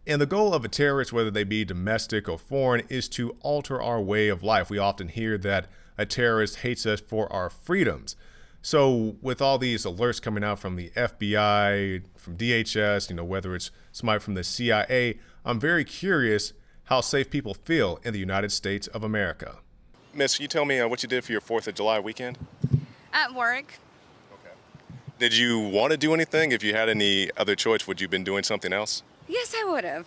And the goal of a terrorist, whether they be domestic or foreign, is to alter our way of life. We often hear that a terrorist hates us for our freedoms. So with all these alerts coming out from the FBI, from DHS, whether it's somebody from the CIA, I'm very curious how safe people feel in the United States of America. Miss, can you tell me what you did for your 4th of July weekend? At work. Did you want to do anything? If you had any other choice, would you have been doing something else? Yes, I would have.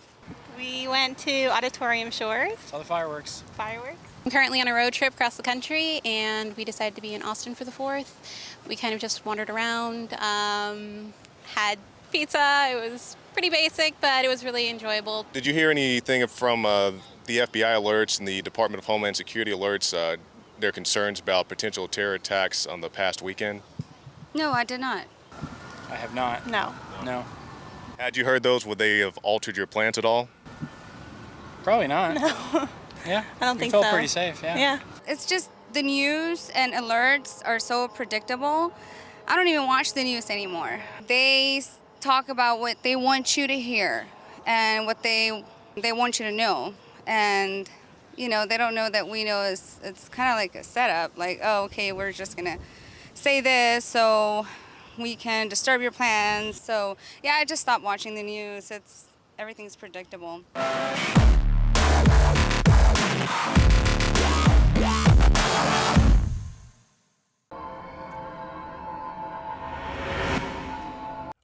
We went to Auditorium Shores. Saw the fireworks. I'm currently on a road trip across the country, and we decided to be in Austin for the 4th. We kind of just wandered around, had pizza. It was pretty basic, but it was really enjoyable. Did you hear anything from the FBI alerts and the Department of Homeland Security alerts, their concerns about potential terror attacks on the past weekend? No, I did not. I have not. No. No. Had you heard those, would they have altered your plans at all? Probably not. No. Yeah. I don't think felt so. pretty safe, yeah. Yeah. It's just the news and alerts are so predictable. I don't even watch the news anymore. They talk about what they want you to hear and what they want you to know. And, they don't know that we know it's kind of like a setup. Like, oh, okay, we're just going to say this so we can disturb your plans. So, yeah, I just stopped watching the news. Everything's predictable.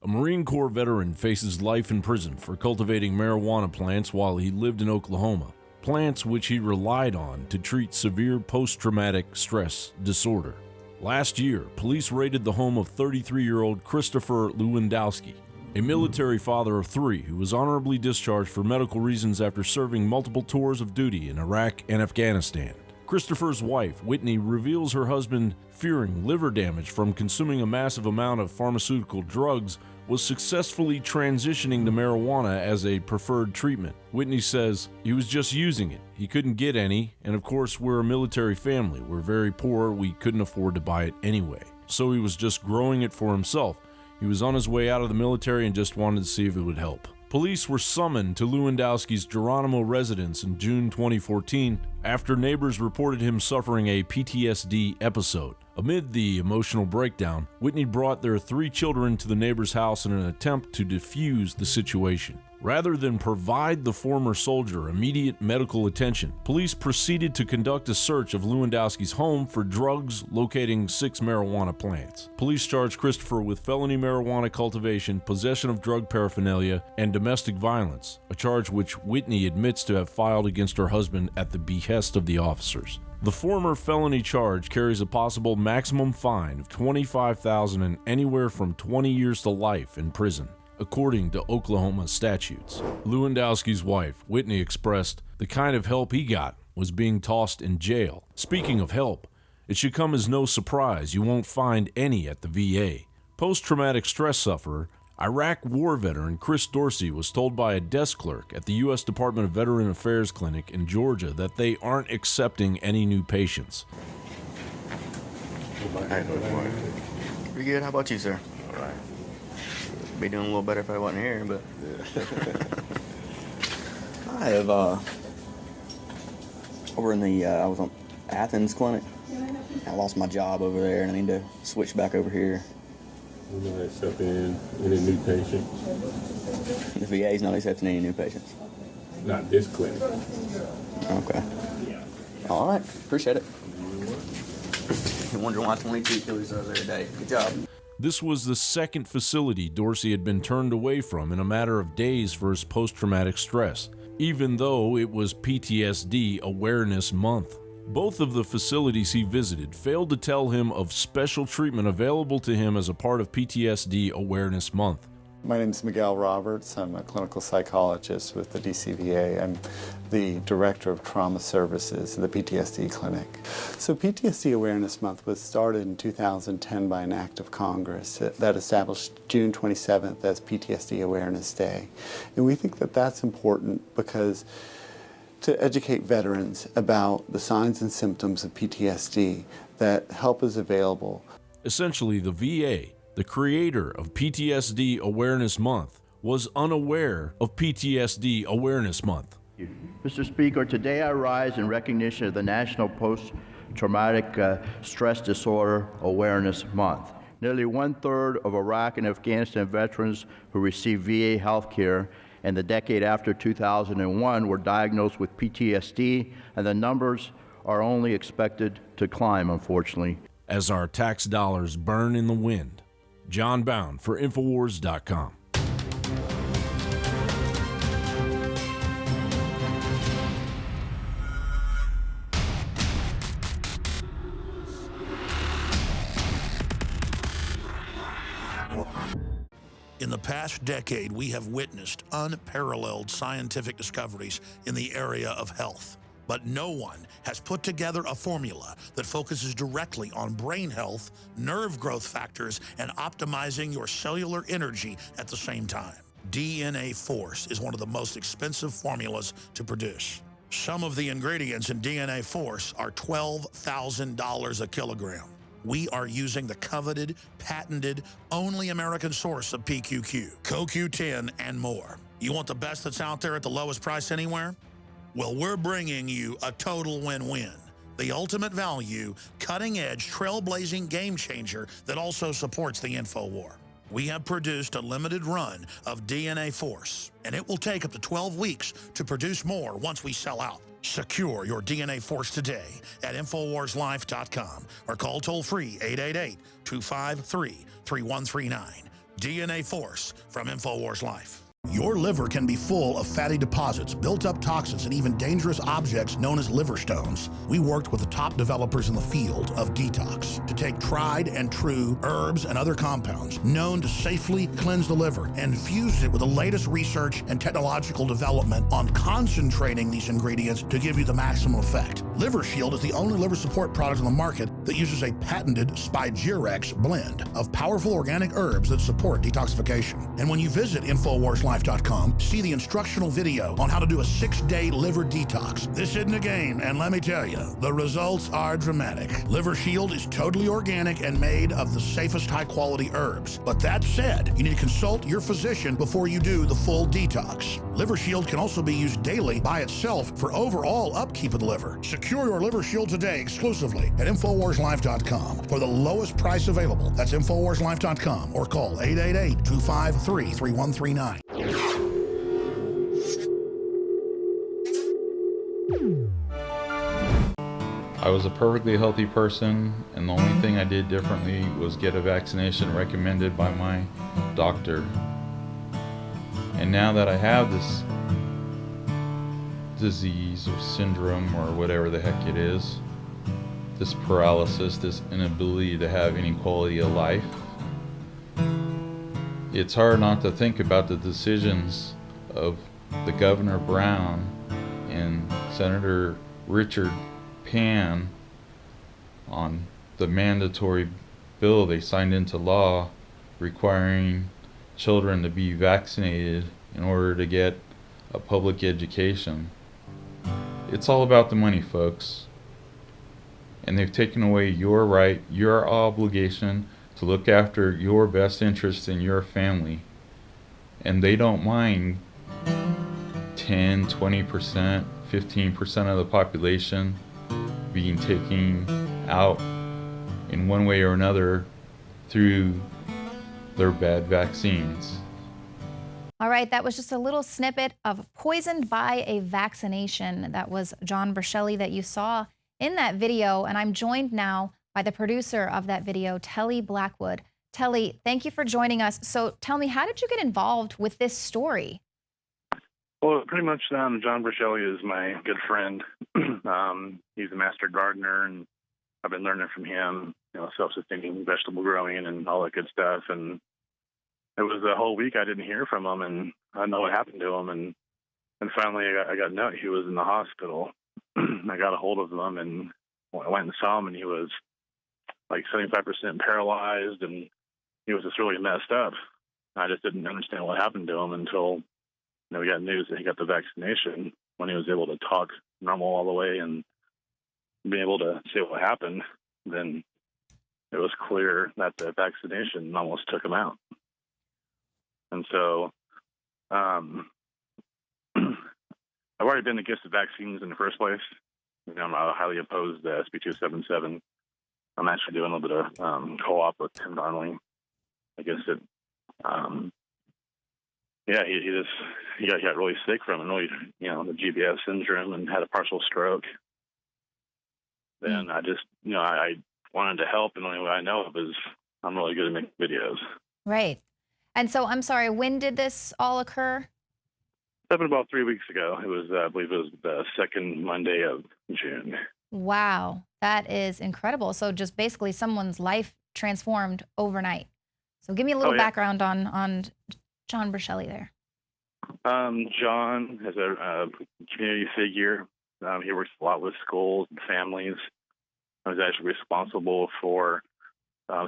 A Marine Corps veteran faces life in prison for cultivating marijuana plants while he lived in Oklahoma, plants which he relied on to treat severe post-traumatic stress disorder. Last year, police raided the home of 33-year-old Christopher Lewandowski, a military father of 3 who was honorably discharged for medical reasons after serving multiple tours of duty in Iraq and Afghanistan. Christopher's wife, Whitney, reveals her husband, fearing liver damage from consuming a massive amount of pharmaceutical drugs, was successfully transitioning to marijuana as a preferred treatment. Whitney says, "He was just using it. He couldn't get any, and of course we're a military family. We're very poor. We couldn't afford to buy it anyway. So he was just growing it for himself. He was on his way out of the military and just wanted to see if it would help." Police were summoned to Lewandowski's Geronimo residence in June 2014 after neighbors reported him suffering a PTSD episode. Amid the emotional breakdown, Whitney brought their 3 children to the neighbor's house in an attempt to defuse the situation. Rather than provide the former soldier immediate medical attention, police proceeded to conduct a search of Lewandowski's home for drugs, locating 6 marijuana plants. Police charged Christopher with felony marijuana cultivation, possession of drug paraphernalia, and domestic violence, a charge which Whitney admits to have filed against her husband at the behest of the officers. The former felony charge carries a possible maximum fine of $25,000 and anywhere from 20 years to life in prison, according to Oklahoma statutes. Lewandowski's wife, Whitney, expressed the kind of help he got was being tossed in jail. Speaking of help, it should come as no surprise you won't find any at the VA. Post-traumatic stress sufferer, Iraq war veteran Chris Dorsey was told by a desk clerk at the U.S. Department of Veteran Affairs Clinic in Georgia that they aren't accepting any new patients. Pretty good. How about you, sir? All right. Be doing a little better if I wasn't here, but I have over in the I was on Athens clinic. I lost my job over there, and I need to switch back over here. We're not accepting any new patients. The VA's not accepting any new patients. Not this clinic. Okay. All right. Appreciate it. You wonder why 22 killers over there a day. Good job. This was the second facility Dorsey had been turned away from in a matter of days for his post-traumatic stress, even though it was PTSD Awareness Month. Both of the facilities he visited failed to tell him of special treatment available to him as a part of PTSD Awareness Month. My name is Miguel Roberts. I'm a clinical psychologist with the DCVA. I'm the Director of Trauma Services at the PTSD Clinic. So PTSD Awareness Month was started in 2010 by an act of Congress that established June 27th as PTSD Awareness Day. And we think that that's important because to educate veterans about the signs and symptoms of PTSD, that help is available. Essentially, the VA, the creator of PTSD Awareness Month, was unaware of PTSD Awareness Month. Mr. Speaker, today I rise in recognition of the National Post-Traumatic Stress Disorder Awareness Month. Nearly 1/3 of Iraq and Afghanistan veterans who received VA health care in the decade after 2001 were diagnosed with PTSD, and the numbers are only expected to climb, unfortunately. As our tax dollars burn in the wind. John Bound for Infowars.com. In the past decade, we have witnessed unparalleled scientific discoveries in the area of health. But no one has put together a formula that focuses directly on brain health, nerve growth factors, and optimizing your cellular energy at the same time. DNA Force is one of the most expensive formulas to produce. Some of the ingredients in DNA Force are $12,000 a kilogram. We are using the coveted, patented, only American source of PQQ, CoQ10, and more. You want the best that's out there at the lowest price anywhere? Well, we're bringing you a total win-win. The ultimate value, cutting-edge, trailblazing game changer that also supports the InfoWar. We have produced a limited run of DNA Force, and it will take up to 12 weeks to produce more once we sell out. Secure your DNA Force today at InfoWarsLife.com or call toll-free 888-253-3139. DNA Force from InfoWars Life. Your liver can be full of fatty deposits, built-up toxins, and even dangerous objects known as liver stones. We worked with the top developers in the field of detox to take tried and true herbs and other compounds known to safely cleanse the liver and fused it with the latest research and technological development on concentrating these ingredients to give you the maximum effect. Liver Shield is the only liver support product on the market that uses a patented Spigirex blend of powerful organic herbs that support detoxification. And when you visit InfoWarsLife.com, see the instructional video on how to do a 6-day liver detox. This isn't a game, and let me tell you, the results are dramatic. Liver Shield is totally organic and made of the safest high-quality herbs. But that said, you need to consult your physician before you do the full detox. Liver Shield can also be used daily by itself for overall upkeep of the liver. Secure your Liver Shield today exclusively at InfoWarsLife.com for the lowest price available. That's InfoWarsLife.com or call 888-253-3139. I was a perfectly healthy person, and the only thing I did differently was get a vaccination recommended by my doctor. And now that I have this disease or syndrome or whatever the heck it is, this paralysis, this inability to have any quality of life, it's hard not to think about the decisions of the Governor Brown and Senator Richard Pan on the mandatory bill they signed into law requiring children to be vaccinated in order to get a public education. It's all about the money, folks. And they've taken away your right, your obligation to look after your best interests in your family. And they don't mind 10, 20%, 15% of the population being taken out in one way or another through their bad vaccines. All right, that was just a little snippet of Poisoned by a Vaccination. That was John Bersheli that you saw in that video, and I'm joined now by the producer of that video, Telly Blackwood. Telly, thank you for joining us. So tell me, how did you get involved with this story? Well, pretty much John Bersheli is my good friend. He's a master gardener, and I've been learning from him, self-sustaining vegetable growing and all that good stuff. And it was a whole week I didn't hear from him, and I didn't know what happened to him. And finally I got a note he was in the hospital. I got a hold of him, and I went and saw him, and he was like 75% paralyzed, and he was just really messed up. I just didn't understand what happened to him until we got news that he got the vaccination, when he was able to talk normal all the way and be able to say what happened. Then it was clear that the vaccination almost took him out. And so I've already been against the vaccines in the first place. I'm highly opposed to SB 277. I'm actually doing a little bit of co-op with Tim Donnelly against it. He got really sick from it, really, the GBS syndrome, and had a partial stroke. Then I just, I wanted to help, and the only way I know of is I'm really good at making videos. Right. And so, I'm sorry, when did this all occur? Happened about 3 weeks ago. It was, I believe it was the second Monday of June. Wow, that is incredible. So just basically someone's life transformed overnight. So give me a little background on John Brichelli there. John is a community figure. He works a lot with schools and families. I was actually responsible for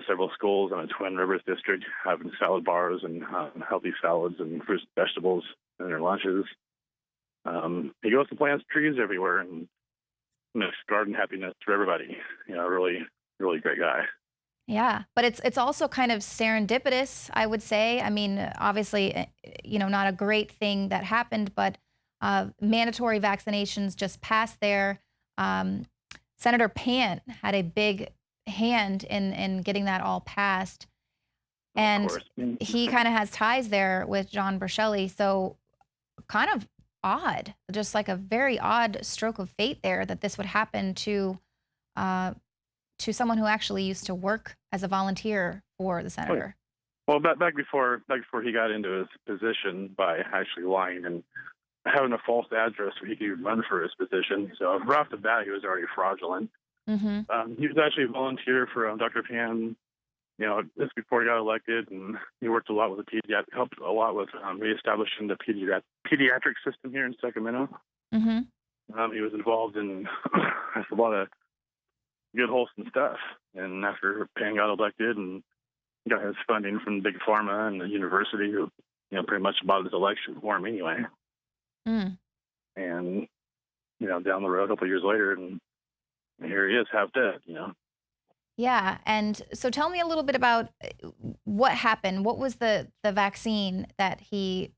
several schools in the Twin Rivers district, having salad bars and healthy salads and fruits and vegetables in their lunches. He goes to plant trees everywhere and makes garden happiness for everybody. Really, really great guy. Yeah, but it's also kind of serendipitous, I would say. I mean, obviously, not a great thing that happened, but mandatory vaccinations just passed there. Senator Pan had a big hand in getting that all passed. And he kind of has ties there with John Brichelli. So kind of odd, just like a very odd stroke of fate there that this would happen to someone who actually used to work as a volunteer for the senator. Well, back before he got into his position by actually lying and having a false address so he could run for his position. So right off the bat, he was already fraudulent. Mm-hmm. He was actually a volunteer for Dr. Pan, just before he got elected, and he worked a lot with the helped a lot with reestablishing the pediatric system here in Sacramento. Mm-hmm. He was involved in a lot of good, wholesome stuff. And after Pan got elected and got his funding from Big Pharma and the university, who pretty much bought his election for him anyway. Mm. And down the road, a couple of years later, and here he is, half dead. Yeah, and so tell me a little bit about what happened. What was the vaccine that he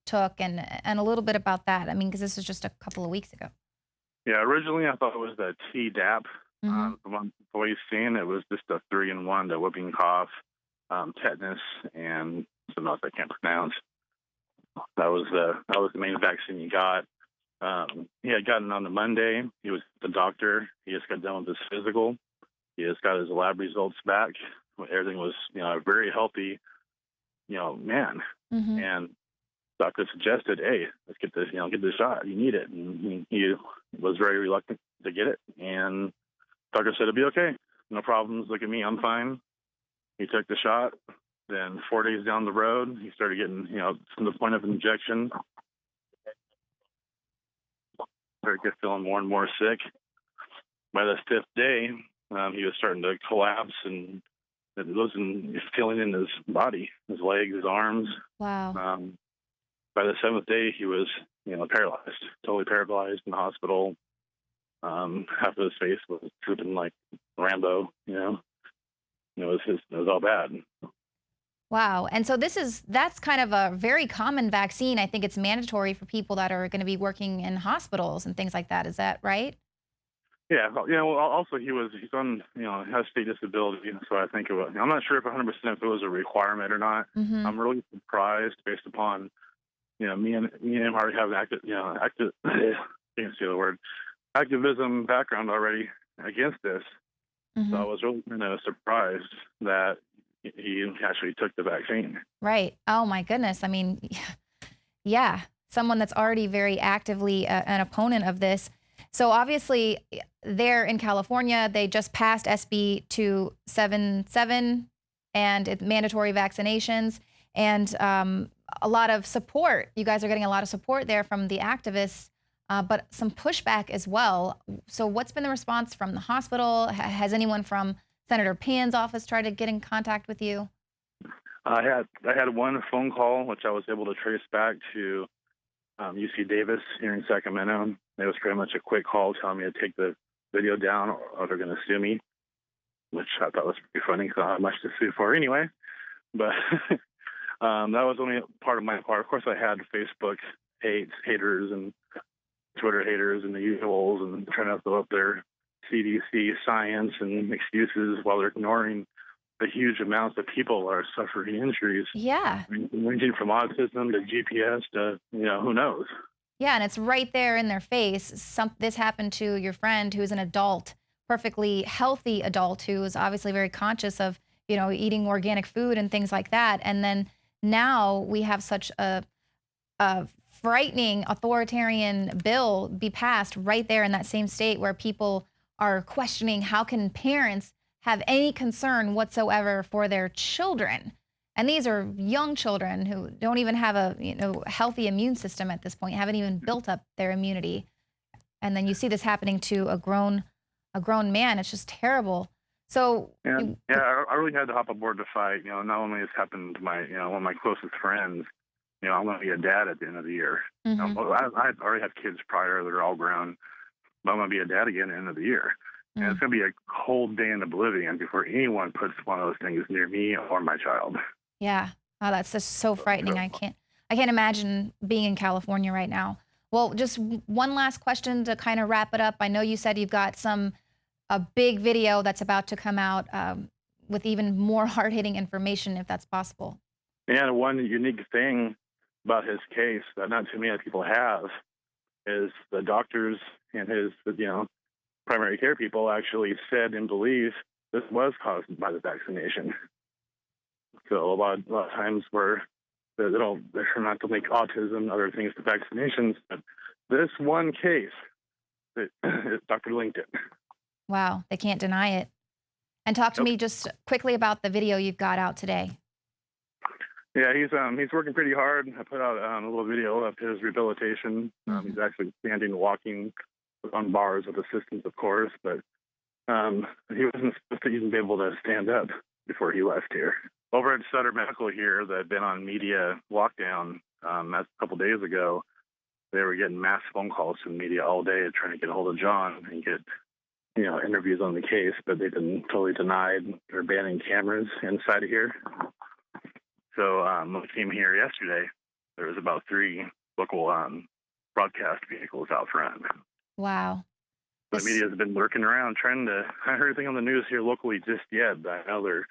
took, and a little bit about that? I mean, because this was just a couple of weeks ago. Yeah, originally I thought it was the Tdap. Mm-hmm. From what we've seen, it was just a 3-in-1: the whooping cough, tetanus, and something else I can't pronounce. That was the main vaccine he got. He had gotten on the Monday. He was the doctor. He just got done with his physical. He just got his lab results back. Everything was, a very healthy, man. Mm-hmm. And doctor suggested, hey, let's get this, get this shot. You need it. And he was very reluctant to get it. And doctor said it'll be okay. No problems. Look at me. I'm fine. He took the shot. Then 4 days down the road, he started getting, from the point of injection, started feeling more and more sick. By the 5th day, he was starting to collapse and losing feeling in his body, his legs, his arms. Wow. By the 7th day, he was, paralyzed, totally paralyzed in the hospital. Half of his face was drooping like Rambo. It was all bad. Wow. And so that's kind of a very common vaccine. I think it's mandatory for people that are going to be working in hospitals and things like that. Is that right? Yeah. Well, also he's on, has state disability. So I think I'm not sure if 100% if it was a requirement or not. Mm-hmm. I'm really surprised based upon, me and him already have an can't say the word, activism background already against this. Mm-hmm. So I was really kind of surprised that he actually took the vaccine. Right. Oh my goodness. I mean, yeah, someone that's already very actively an opponent of this. So obviously there in California, they just passed SB 277 and it's mandatory vaccinations and a lot of support. You guys are getting a lot of support there from the activists, but some pushback as well. So what's been the response from the hospital? Has anyone from Senator Pan's office tried to get in contact with you? I had one phone call, which I was able to trace back to UC Davis here in Sacramento. It was pretty much a quick call telling me to take the video down or they're going to sue me. which I thought was pretty funny because I don't have much to sue for anyway. But that was only part of my part. Of course, I had Facebook haters and Twitter haters and the usuals, and trying to throw up their CDC science and excuses while they're ignoring the huge amounts that people are suffering injuries. Yeah. Ranging from autism to GPS to, who knows. Yeah, and it's right there in their face. This happened to your friend who's an adult, perfectly healthy adult who is obviously very conscious of, eating organic food and things like that. And then now we have such a frightening authoritarian bill be passed right there in that same state where people are questioning how can parents have any concern whatsoever for their children. And these are young children who don't even have a healthy immune system at this point, haven't even built up their immunity. And then you see this happening to a grown man. It's just terrible. So I really had to hop aboard to fight. Not only has happened to my one of my closest friends. I'm going to be a dad at the end of the year. Mm-hmm. I already had kids prior; they're all grown. But I'm going to be a dad again at the end of the year. And it's going to be a cold day in oblivion before anyone puts one of those things near me or my child. Yeah. Oh, that's just so frightening. I can't imagine being in California right now. Well, just one last question to kind of wrap it up. I know you said you've got a big video that's about to come out with even more hard-hitting information, if that's possible. And one unique thing about his case that not too many people have is the doctors and his, primary care people actually said and believe this was caused by the vaccination. So a lot of times they're not to link autism and other things to vaccinations, but this one case, Dr. linked it. Wow, they can't deny it. And talk to me just quickly about the video you've got out today. Yeah, he's working pretty hard. I put out a little video of his rehabilitation. He's actually standing and walking on bars with assistance, of course, but he wasn't supposed to even be able to stand up before he left here. Over at Sutter Medical here, that had been on media lockdown a couple days ago, they were getting mass phone calls from media all day trying to get a hold of John and get interviews on the case, but they've been totally denied. They're banning cameras inside of here. So when we came here yesterday, there was about 3 local broadcast vehicles out front. Wow. The media has been lurking around trying to, I heard anything on the news here locally just yet, but I know they're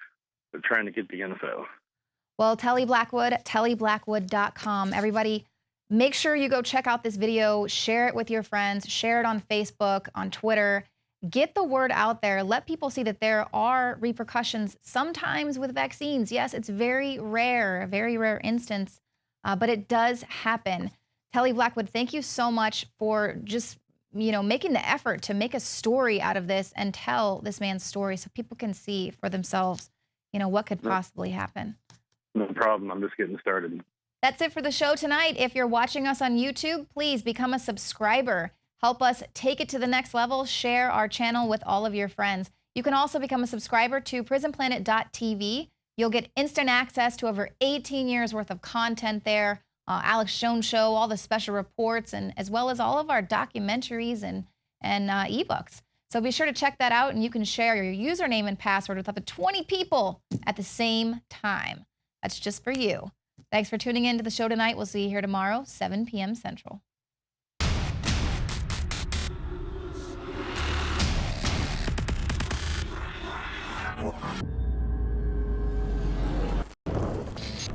trying to get the info. Well, Telly Blackwood, tellyblackwood.com. Everybody, make sure you go check out this video, share it with your friends, share it on Facebook, on Twitter. Get the word out there. Let people see that there are repercussions sometimes with vaccines. Yes, it's very rare, a very rare instance, but it does happen. Telly Blackwood, thank you so much for just, making the effort to make a story out of this and tell this man's story so people can see for themselves, what could possibly happen. No problem. I'm just getting started. That's it for the show tonight. If you're watching us on YouTube, please become a subscriber. Help us take it to the next level. Share our channel with all of your friends. You can also become a subscriber to prisonplanet.tv. You'll get instant access to over 18 years worth of content there. Alex Jones Show, all the special reports, and as well as all of our documentaries and ebooks. So be sure to check that out, and you can share your username and password with up to 20 people at the same time. That's just for you. Thanks for tuning in to the show tonight. We'll see you here tomorrow, 7 p.m. Central.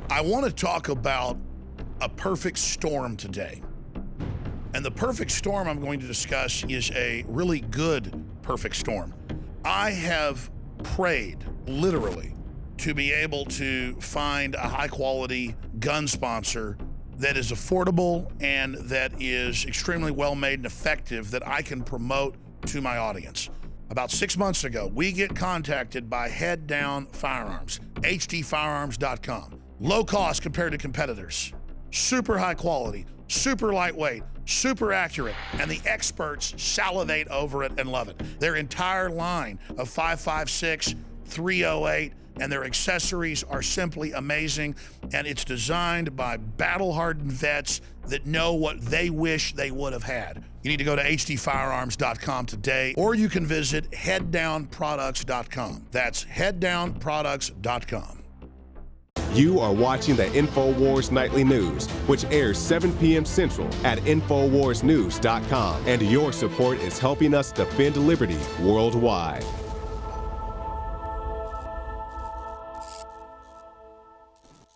I want to talk about a perfect storm today. And the perfect storm I'm going to discuss is a really good perfect storm. I have prayed, literally, to be able to find a high-quality gun sponsor that is affordable and that is extremely well-made and effective that I can promote to my audience. About 6 months ago, we get contacted by Head Down Firearms, hdfirearms.com. Low cost compared to competitors, super high quality, super lightweight, super accurate, and the experts salivate over it and love it. Their entire line of 5.56, 308, and their accessories are simply amazing, and it's designed by battle-hardened vets that know what they wish they would have had. You need to go to hdfirearms.com today, or you can visit headdownproducts.com. That's headdownproducts.com. You are watching the Infowars Nightly News, which airs 7 p.m. Central at InfoWarsNews.com. And your support is helping us defend liberty worldwide.